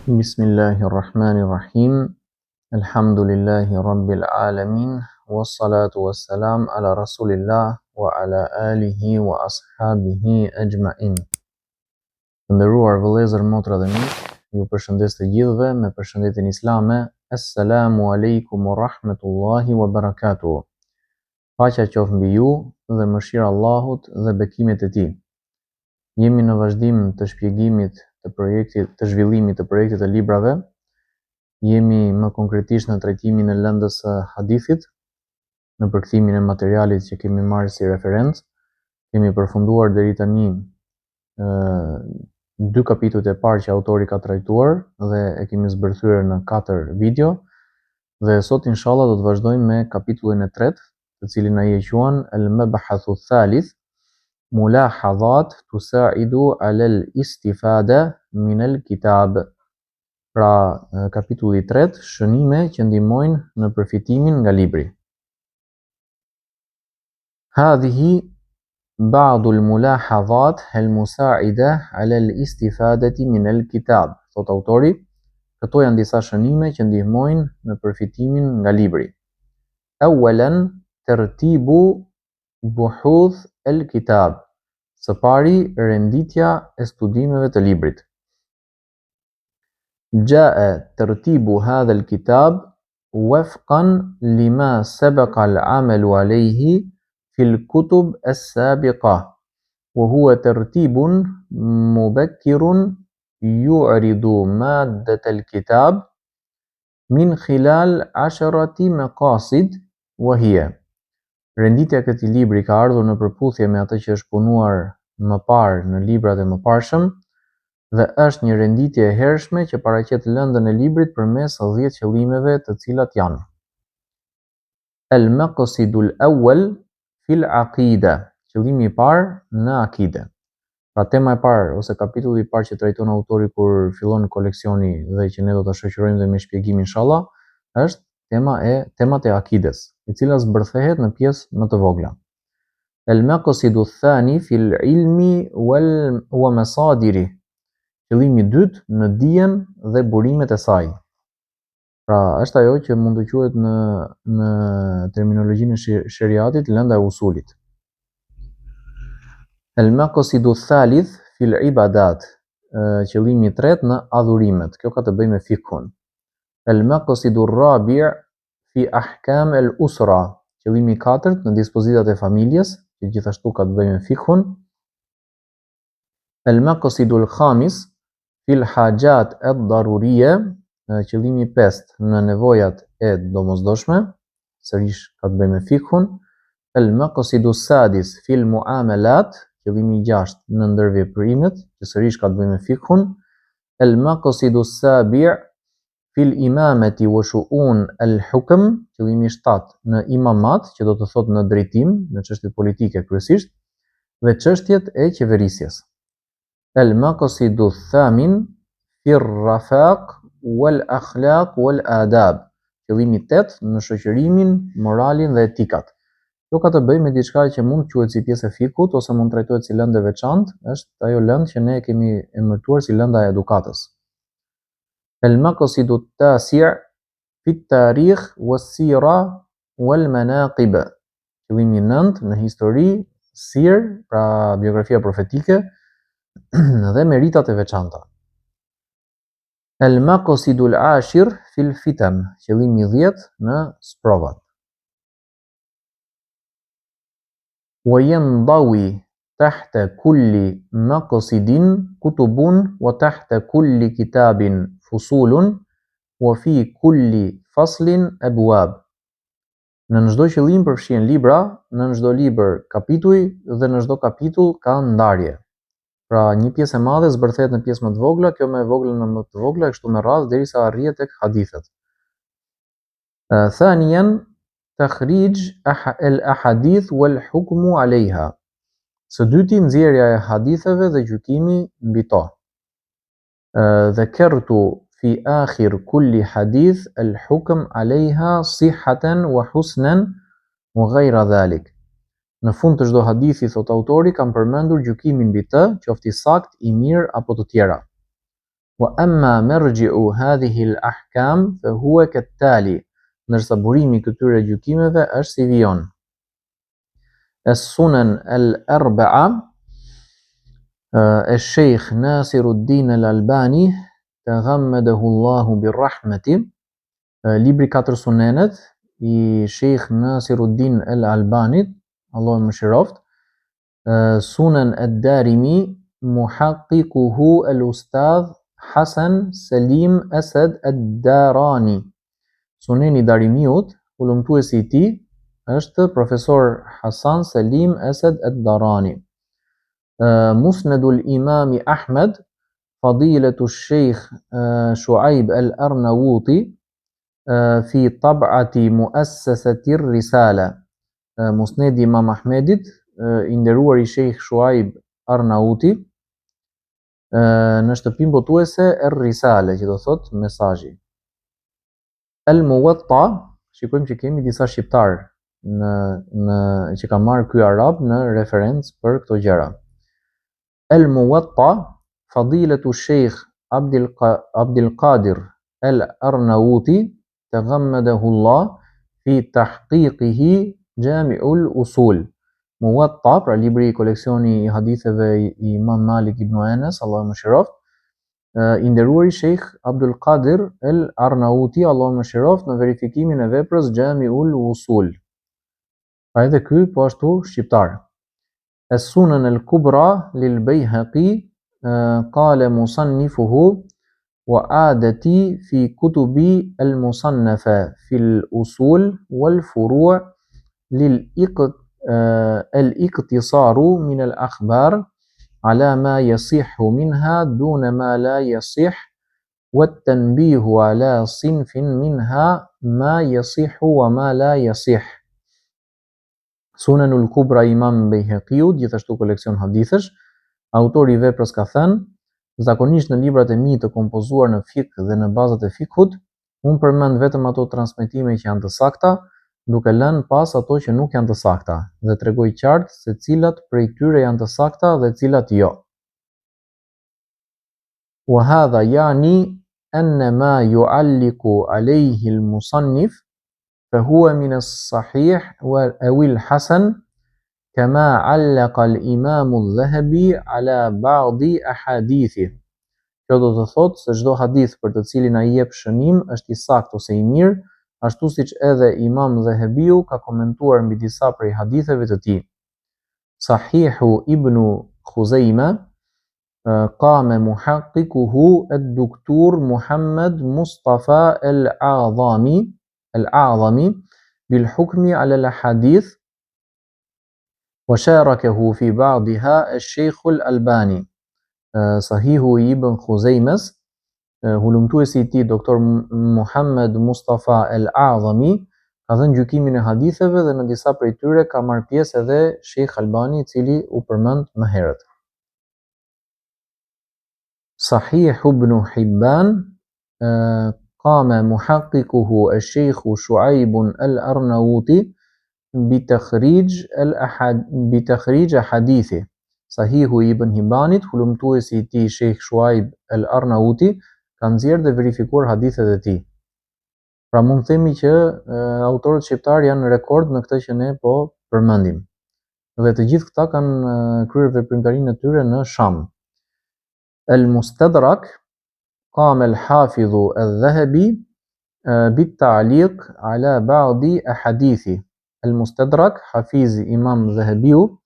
Bismillahirrahmanirrahim. Alhamdulillahi rabbil alamin. Wassalatu wassalam ala rasulillah wa ala alihi wa ashabihi ajma'in. Të nderuar vëllezër, motra dhe miq, ju përshëndes të gjithëve me përshëndetjen islame. Assalamu alaikum wa rahmatullahi wa barakatuh. Paqja qoftë mbi ju dhe mëshira e Allahut dhe bekimet e tij. Jemi në vazhdim të shpjegimit të zhvillimit të projektit të librave. Jemi më konkretisht në trajtimin e lëndës së hadithit, në përkthimin e materialit që kemi marrë si referencë. Kemi përfunduar deri tani 2 kapitujt e parë që autori ka trajtuar dhe e kemi zbërthyer në 4 video. Dhe sot inshallah do të vazhdojmë me kapitullin e 3, të cilin ai e quan al-mabahathu thalith, mulahadhat tusaidu ala al-istifada min al-kitab. Pra, kapitulli 3, shënime që ndihmojnë në përfitimin nga libri. Hadhihi ba'du al-mulahadhat al-musa'ida ala al-istifadati min al-kitab. Thot autori, këto janë disa shënime që ndihmojnë në përfitimin nga libri. Awalan tartibu buhuth al-kitab. Së pari, renditja e studimeve të librit. جاء ترتيب هذا الكتاب وفقا لما سبق العمل عليه في الكتب السابقة، وهو ترتيب مبكر يعرض مادة الكتاب من خلال 10 مقاصد، وهي renditja e këtij libri ka ardhur në përputhje me atë që është punuar më parë në librat e mëparshëm, dhe është një renditje e hershme që paraqet lëndën e librit përmes 10 qëllimeve, të cilat janë: al-maqsidul awwal fil aqida, qëllimi i parë në akide. Pra, tema e parë ose kapitulli i parë që trajton autori kur fillon koleksioni dhe që ne do ta shoqërojmë dhe me shpjegim inshallah, është temat e akides, e cila zbërthehet në pjesë më të vogla. Al-maqsidu thani fil ilmi wa masadiri, qëllimi i dytë në dijen dhe burimet e saj. Pra, është ajo që mund të quhet në terminologjinë e sheriatit lënda e usulit. Al-maqsidu thalith fil ibadat, qëllimi i tretë në adhurimet. Kjo ka të bëjë me fikhun. Al-maqsidu rabi' fi ahkam al-usra, qëllimi i katërt në dispozitat e familjes, që gjithashtu ka të bëjë me fikhun. Al-maqsidu al-khamis fil hajat ad-daruriyya, qëllimi i pestë në nevojat e domosdoshme, sërish ka të bëjë me fikhun. Al-maqsidu sadis fil muamalat, qëllimi i gjashtë në ndërveprimet, që sërish ka të bëjë me fikhun. Al-maqsidu sabi' fil imamati wa shu'un al-hukm, qëllimi i shtatë në imamat, që do të thotë në drejtim, në çështjet politike kryesisht, dhe çështjet e qeverisjes. Al-maqsidu thamin fir rafaq wal akhlaq wal adab, qëllimi i tetë në shoqërimin, moralin dhe etikat. Kjo ka të bëjë me diçka që mund të quhet si pjesë e fikut ose mund trajtohet si lëndë e veçantë, është ajo lëndë që ne kemi emërtuar si lënda e edukatës. Al-maqsidu tasi' fi tarikh was-sira wal manaqib, qëllimi i nëntë në histori, sir, pra biografia profetike, dhe meritat e veçanta. Al-maqsidu al-ashir fil fitan, qëllimi i 10 në sprovat. Wa yandawi tahta kulli maqsidin kutubun wa tahta kulli kitabin fusulun wa fi kulli faslin abwab. Në çdo qëllim përfshihen libra, në çdo libër kapituj dhe në çdo kapitull ka ndarje. Pra, një pjesë e madhe zbërthehet në pjesë më të vogla, kjo më e vogël në më të vogla, kështu me radhë derisa arrihet tek hadithet. Thaniyan takhrij al-ahadith wal hukmu alayha. Së dyti, nxjerrja e haditheve dhe gjykimi mbi to. Dhakartu fi akhir kulli hadith al-hukm alayha sihhatan wa husnan wa ghayra dhalik. Në fund të çdo hadithi, thot autori, kam përmendur gjykimin mbi të, qoftë i saktë, i mirë apo të tjera. Wa amma marji'u hadhihi al-ahkam fa huwa kat-tali. Ndërsa burimi i këtyre gjykimeve është si vijon. As-Sunan al-Arba'a al-Sheikh Nasiruddin al-Albani taghammadahu Allahu bir-rahmati. Libri 4 Sunenet i Sheikh Nasiruddin al-Albanit, Allahu mëshiroft. Sunan ad-Darimi muhaqqiquhu al-Ustadh Hasan Selim Asad ad-Darani. Suneni Darimiut, ulëmtuesi i tij është profesor Hasan Selim Asad ad-Darani. Musnadul Imam Ahmed Fadilatu Sheikh Shuaib al-Arnawuti fi tab'ati muassasati ar-Risala. Musnedi Imam Ahmedit i nderuari Sheikh Shuaib Arnauti në shtëpinë botuese ar-Risale, që do thot mesazhi. Al-Muwatta, shikojmë që kemi disa shqiptar që ka marrë ky arab në referencë për këto gjëra. Al-Muwatta Fadilatu Sheikh Abdul Qadir al-Arnauti taghammadahu Allah fi tahqiqihi Jami'ul Usul. Muwatta, pra libri i koleksioni i haditheve i Imam Malik ibn Anas, Allahu mëshiroft, i nderuari Sheikh Abdul Qadir al-Arnauti, Allahu mëshiroft, në verifikimin e veprës Jami'ul Usul. Pra edhe ky po ashtu shqiptar. As-Sunan al-Kubra lil Bayhaqi qala musannifuhu wa adati fi kutubi al-musannafa fil usul wal furu' lil الاقتصار من الأخبار على ما يصح منها دون ما لا يصح والتنبيه على صنف منها ما يصح وما لا يصح. Sunanul Kubra Imam Bayhaqiut, gjithashtu koleksion hadithësh, autori i veprës ka thënë: zakonisht në librat e mi të kompozuar në fik dhe në bazat e fikhut, unë përmend vetëm ato transmetime që janë të sakta, duke lënë pas ato që nuk janë të sakta, dhe tregoj qartë se cilat prej tyre janë të sakta dhe cilat jo. Wa hadha yani anna ma yu'alliqu alayhi al-musannif fa huwa min as-sahih aw al-hasan kama 'allaqa al-imam adh-Dhahabi ala ba'di ahadithi. Kjo do të thotë se çdo hadith për të cilin ai jep shënim është i saktë ose i mirë, ashtu siç edhe Imam Dhahabiu ka komentuar mbi disa prej haditheve të tij. Sahihu Ibn Khuzaima qama muhaqqiquhu ad-Doktor Muhammad Mustafa al-A'zami bil hukmi ala al-hadith wa sharakahu fi ba'daha al-Sheikh al-Albani. Sahihu Ibn Khuzaimas, hulumtuesi i tij Doktor Muhammad Mustafa al-A'zami, ka dhënë gjykimin e haditheve dhe në disa prej tyre ka marrë pjesë edhe Sheikh Albani, i cili u përmend më herët. Sahih Ibn Hibban qama muhaqqiquhu al-Sheikh Shuaib al-Arnauti bi takhrij hadithi. Sahihu Ibn Hibbanit, hulumtuesi i tij Sheikh Shuaib al-Arnauti, ka nxjerrë dhe verifikuar hadithet e tij. Pra mund themi që autorët shqiptar janë rekord në këtë që ne po përmendim. Dhe të gjithë këta kanë kryer veprimtarinë e tyre në Sham. Al-Mustadrak qama al-Hafidh al-Dhahabi bit-ta'liq ala ba'di ahadithi. Al-Mustadrak, Hafiz Imam Dhahabiu,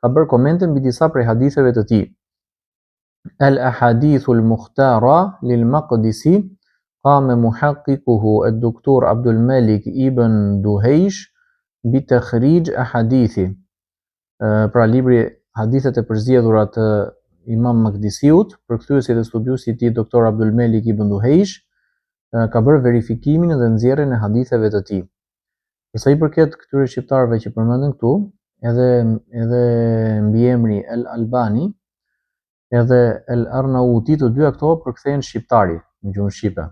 ka bërë komente mbi disa prej haditheve të tij. Al-Ahadithu al-Mukhtara lil-Maqdisi qama muhaqqiquhu ad-Doktor Abdul Malik ibn Duhaysh bi takhrij ahadithi. Pra libri hadithet e përzgjedhura të Imam Maqdisiut, përkthyesi dhe studiuesi i tij Doktor Abdul Malik ibn Duhaysh ka bërë verifikimin dhe nxjerrjen e haditheve të tij. Sa i përket këtyre shqiptarëve që përmenden këtu, edhe mbiemri al-Albani edhe al-Arnauti, të dyja këto përkthehen shqiptari në gjuhën shqipe.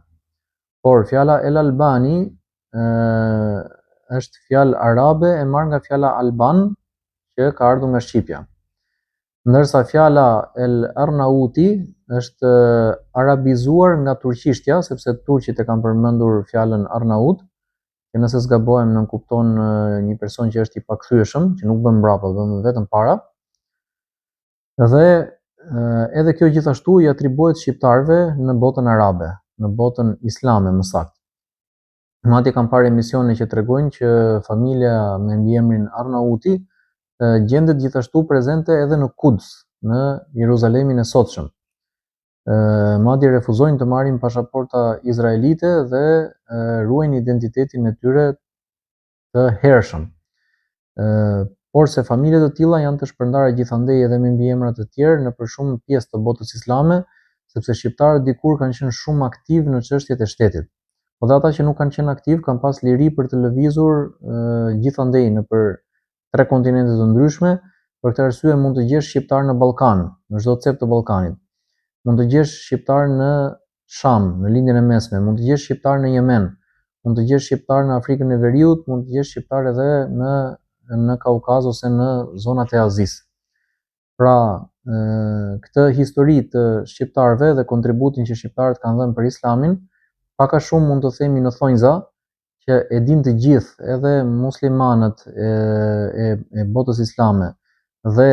Por fjala al-Albani është fjalë arabe e marrë nga fjala Alban, që ka ardhur nga Shqipja. Ndërsa fjala al-Arnauti është arabizuar nga turqishtja, sepse turqit e kanë përmendur fjalën Arnaut, që nëse s'gabohem nënkupton një person që është i pakthyeshëm, që nuk bën mbrapa, bën vetëm para. Dhe edhe kjo gjithashtu i atribuohet shqiptarëve në botën arabe, në botën islame më saktë. Madje kam parë emisione që tregojnë që familja me mbiemrin Arnauti gjendet gjithashtu prezente edhe në Kuds, në Jeruzalemin e sotshëm. Madje refuzojnë të marrin pasaporta izraelite dhe ruajnë identitetin e tyre të hershëm. Por se familje të tilla janë të shpërndarë gjithandej edhe me mbiemra të tjerë në për shumë pjesë të botës islame, sepse shqiptarët dikur kanë qenë shumë aktiv në çështjet e shtetit. Po dhe ata që nuk kanë qenë aktiv kanë pas liri për të lëvizur gjithandej nëpër 3 kontinente të ndryshme. Për këtë arsye mund të gjesh shqiptar në Ballkan, në çdo cep të Ballkanit. Mund të gjesh shqiptar në Sham, në lindjen e mesme, mund të gjesh shqiptar në Yemen, mund të gjesh shqiptar në Afrikën e Veriut, mund të gjesh shqiptar edhe në Kaukaz ose në zonat e Azisë. Pra, këtë histori të shqiptarëve dhe kontributin që shqiptarët kanë dhënë për Islamin, pak a shumë mund të themi në thonjza që e din të gjithë edhe muslimanët e botës islame dhe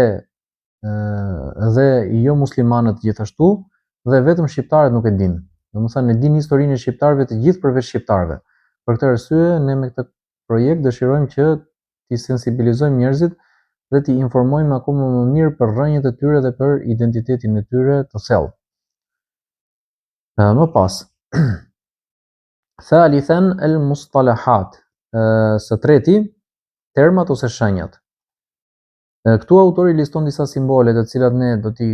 jo muslimanët gjithashtu, dhe vetëm shqiptarët nuk e din. Domethënë e din historinë e shqiptarëve të gjithë përveç shqiptarëve. Për këtë arsye ne me këtë projekt dëshirojmë që t'i sensibilizojmë njerëzit dhe t'i informojmë akoma më mirë për rrënjët e tyre dhe për identitetin e tyre të thellë. Më pas, thalithan al-mustalahat, së treti, termat ose shenjat. Këtu autori liston disa simbole të cilat ne do t'i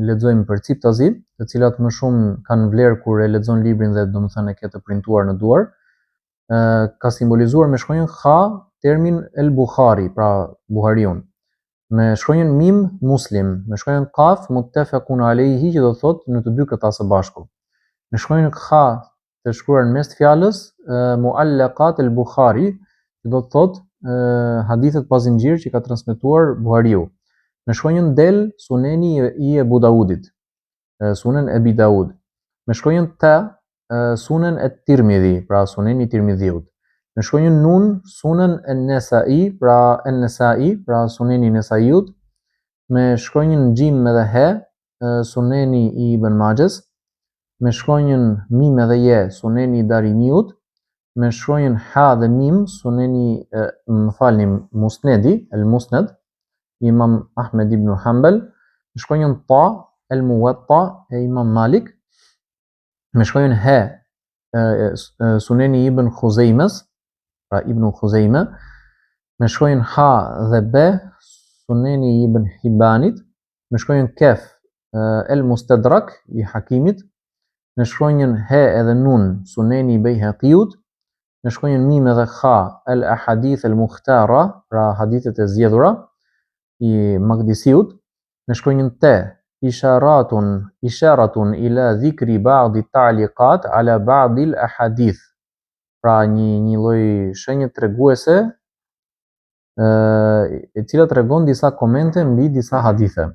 lexojmë përciptazi, të cilat më shumë kanë vlerë kur e lexon librin dhe domethënë e ke të printuar në duar. Ka simbolizuar me shkronjën kha termin el Bukhari, pra Buhariun. Me shkronjën mim Muslim, me shkronjën kaf muttafaqun alayhi, që do thotë në të dy këta së bashku. Me shkronjën kha të shkruar në mes të fjalës muallaqat el Bukhari, që do thotë hadithet pa zinxhir që ka transmetuar Buhariu. Me shkronjën del Suneni i Abu Daudit, Sunen Abi Daud. Me shkronjën ta Sunen e Tirmidhi, pra Suneni i Tirmidhiut. Me shkronjën nun Sunen an-Nasa'i, pra Suneni i Nesaiut. Me shkronjën gjim edhe he Suneni i Ibn Majahs. Me shkronjën mim edhe je Suneni i Darimiut. Me shkronjën ha dhe mim Suneni, Musnedi, el Musned, Imam Ahmed ibn Hanbal. Me shkronjën ta el Muwatta e Imam Malik. Me shkronjën he Suneni ibn Khuzejmes, pra Ibn Khuzejme. Me shkronjën ha dhe be Suneni ibn Hibanit. Me shkronjën kef el Mustadrak i Hakimit. Me shkronjën he edhe nun Suneni i Bejheqiut. Me shkronjën mim edhe kha el ahadith el mukhtara, pra hadithet e zgjedhura i Magdisiut. Me shkronjën te isharatun ila dhikri ba'di ta'liqat ala ba'di al ahadith, pra një lloj shenje treguese e cila tregon disa komente mbi disa hadithe.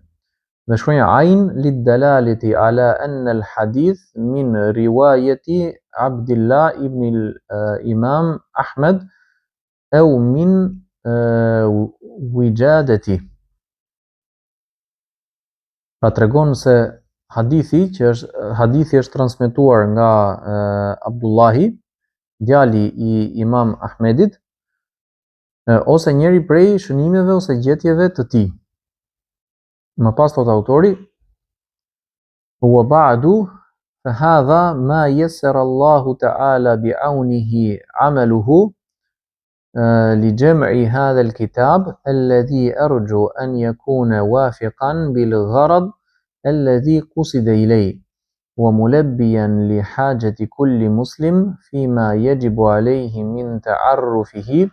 Dhe shkronja ain lidalalati ala anna al hadith min riwayati Abdullah ibn al-Imam Ahmed au min wijadati. Pra tregon se hadithi është transmetuar nga Abdullahi, djali i Imam Ahmedit, ose njëri prej shënimeve ose gjetjeve të tij. Më pas thot autori, wa ba'du فهذا ما يسر الله تعالى بعونه عمله لجمع هذا الكتاب الذي أرجو أن يكون وافقا بالغرض الذي قصد إليه وملبيا لحاجة كل مسلم فيما يجب عليه من تعرفه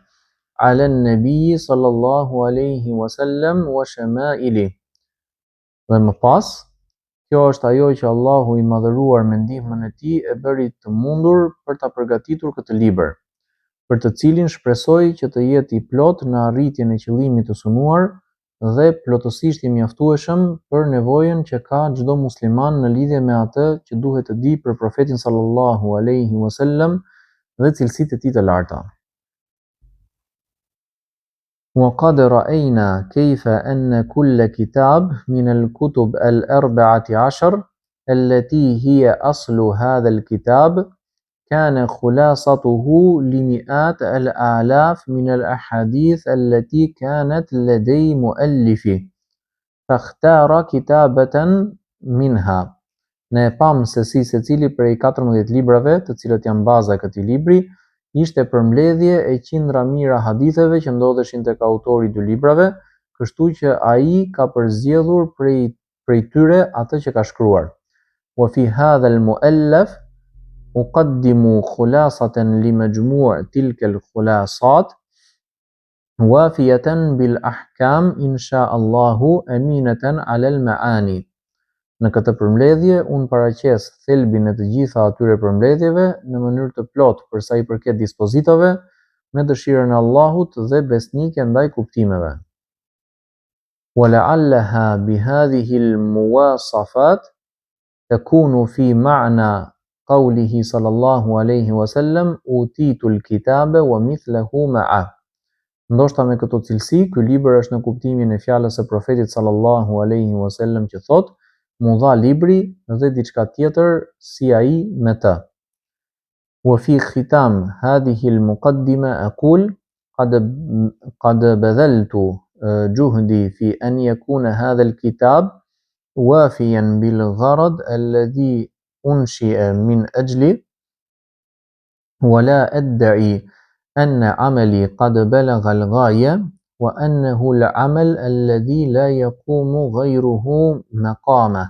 على النبي صلى الله عليه وسلم وشمائله. Dhe më pas, kjo është ajo që Allahu i madhëruar me ndihmën e tij e bëri të mundur për ta përgatitur këtë libër, për të cilin shpresoj që të jetë i plot në arritjen e qëllimit të synuar, dhe plotësisht i mjaftueshëm për nevojën që ka çdo musliman në lidhje me atë që duhet të di për profetin sallallahu alaihi wasallam dhe cilësitë e tij të larta. وقد رأينا كيف أن كل كتاب من الكتب ال14 التي هي أصل هذا الكتاب كان خلاصته لمئات الآلاف من الأحاديث التي كانت لدي مؤلفه فاختار كتابة منها. Ne e pam se si secili prej 14 librave, të cilët janë baza e këtij libri, ishte përmbledhje e qindra mijëra haditheve që ndodheshin tek autori i dy librave, kështu që ai ka përzgjedhur prej tyre atë që ka shkruar. Wa fi hadha al-mu'allaf uqaddimu khulasatan li majmu' tilka al-khulasat wafiyatan bil ahkam insha Allahu aminatan ala al-ma'ani. Në këtë përmbledhje, unë paraqes thelbin e të gjitha atyre përmbledhjeve në mënyrë të plotë për sa i përket dispozitave, me dëshirën e Allahut dhe besnike ndaj kuptimeve. ولعلها بهذه المواصفات تكون في معنى قوله صلى الله عليه وسلم أوتيت الكتاب ومثله معه. Ndoshta me këto cilësi, ky libër është në kuptimin e fjalës së profetit sallallahu alaihi wasallam që thotë: mu dha libri dhe diçka tjetër si ai me të. وفي ختام هذه المقدمة أقول قد بذلت جهدي في أن يكون هذا الكتاب وافيا بالغرض الذي أنشئ من أجله ولا أدعي أن عملي قد بلغ الغاية وأنه العمل الذي لا يقوم غيره مقامه.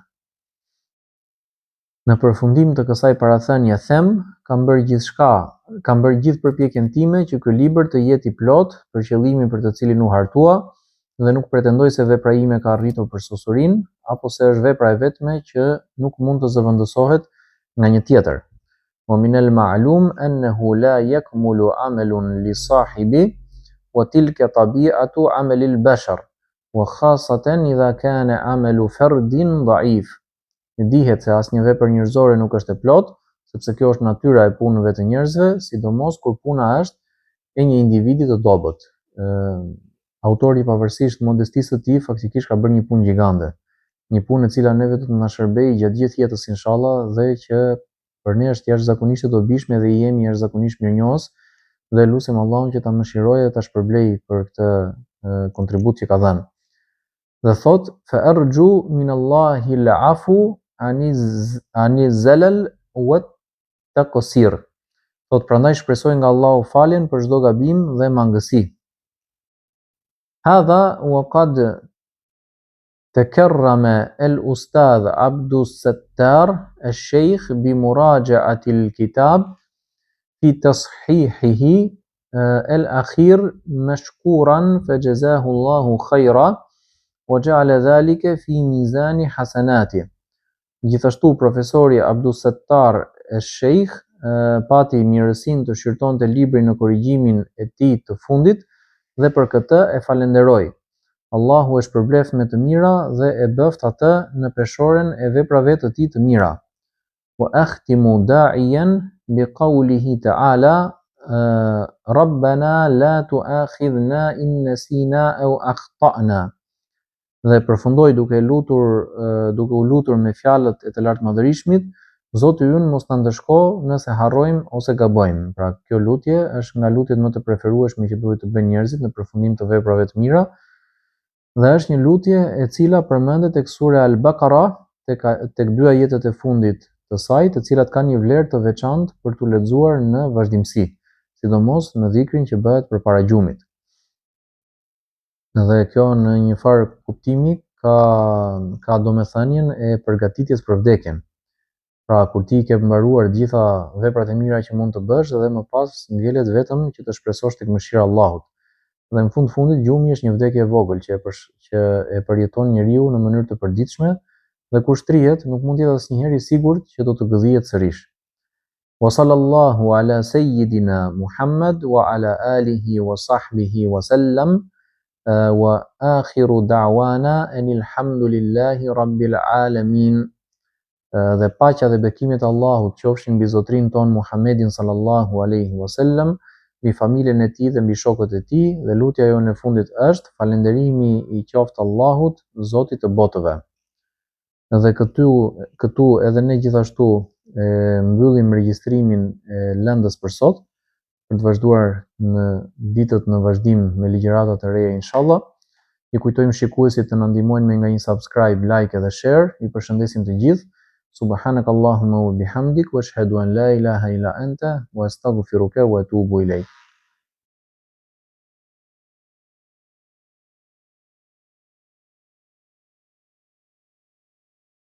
Në përfundim të kësaj parathënie them, kam bërë gjithë përpjekjen time që ky libër të jetë i plot për qëllimin për të cilin u hartua dhe nuk pretendoj se vepra ime ka arritur përsosurinë apo se është vepra e vetme që nuk mund të zëvendësohet nga një tjetër. ومن المعلوم أنه لا يكمل عمل لصاحبه وتلك طبيعة عمل البشر وخاصة إذا كان عمل فرد ضعيف. Dihet se asnjë vepër njerëzore nuk është e plot, sepse kjo është natyra e punëve të njerëzve, sidomos kur puna është e një individi të dobët. Autori pavarësisht modestisë së tij faktikisht ka bërë një punë gjigande, një punë e cila neve do të na shërbejë gjatë gjithë jetës inshallah dhe që për ne është jashtëzakonisht e dobishme dhe i jemi jashtëzakonisht mirënjohës dhe lutem Allahun që ta mëshirojë dhe ta shpërblejë për këtë kontribut që ka dhënë. Dhe thot fa arju min Allahi al-afu ani zalal wa taqsir. Thot prandaj shpresoj nga Allahu faljen për çdo gabim dhe mangësi. Hadha wa qad takarrama al-ustadh Abdus Sattar al-Sheikh bi muraja'ati al-kitab fi tashihihi al-akhir mashkuran fajazahu Allahu khayra وجعل ذلك في ميزان حسناته. Gjithashtu profesori Abdus Sattar al-Sheikh pati mirësinë të shqyrtonte librin në korrigjimin e tij të fundit dhe për këtë e falenderoj. Allahu e shpërbleft me të mira dhe e bëft atë në peshoren e veprave të tij të mira. Wa akhtimu da'iyan bi qawlihi ta'ala Rabbana la tu'akhidhna in nasina aw akhta'na. Dhe përfundoi duke u lutur me fjalët e të lartëmadhërismit, Zoti ynë mos na ndëshko nëse harrojmë ose gabojmë. Pra kjo lutje është nga lutjet më të preferueshme që duhet të bëjnë njerëzit në përfundim të veprave të mira dhe është një lutje e cila përmendet tek sura Al-Baqara tek dy ajetet e fundit të saj, të cilat kanë një vlerë të veçantë për tu lexuar në vazhdimsi, sidomos në dhikrin që bëhet përpara gjumit. Dhe kjo në një farë kuptimi ka domethënien e përgatitjes për vdekjen. Pra kur ti ke mbaruar gjitha veprat e mira që mund të bësh dhe më pas ngjelet vetëm që të shpresosh tek mëshira e Allahut. Dhe në fundit gjumi është një vdekje e vogël që e përjeton njeriu në mënyrë të përditshme dhe kur shtrihet nuk mund të jetë asnjëherë i sigurt që do të gëdhihet sërish. Wa sallallahu ala sayyidina Muhammad wa ala alihi wa sahbihi wa sallam. wa akhiru da'wana anil hamdulillahi rabbil alamin. Dhe paqja dhe bekimet e Allahut qofshin mbi zotrin ton Muhammedin sallallahu alaihi wasallam, mbi familjen e tij dhe mbi shokët e tij, dhe lutja jonë e fundit është falënderimi i qoftë Allahut, Zotit të botëve. Dhe këtu edhe ne gjithashtu mbyllim regjistrimin e lëndës për sot, për të vazhduar në ditët në vazhdim me ligjëratat e reja inshallah. I kujtojmë shikuesit të na ndihmojnë me nga një subscribe, like edhe share. I përshëndesim të gjithë. Subhanakallahumma wa bihamdik wa ashhadu an la ilaha illa anta wa astaghfiruka wa atubu ilayk.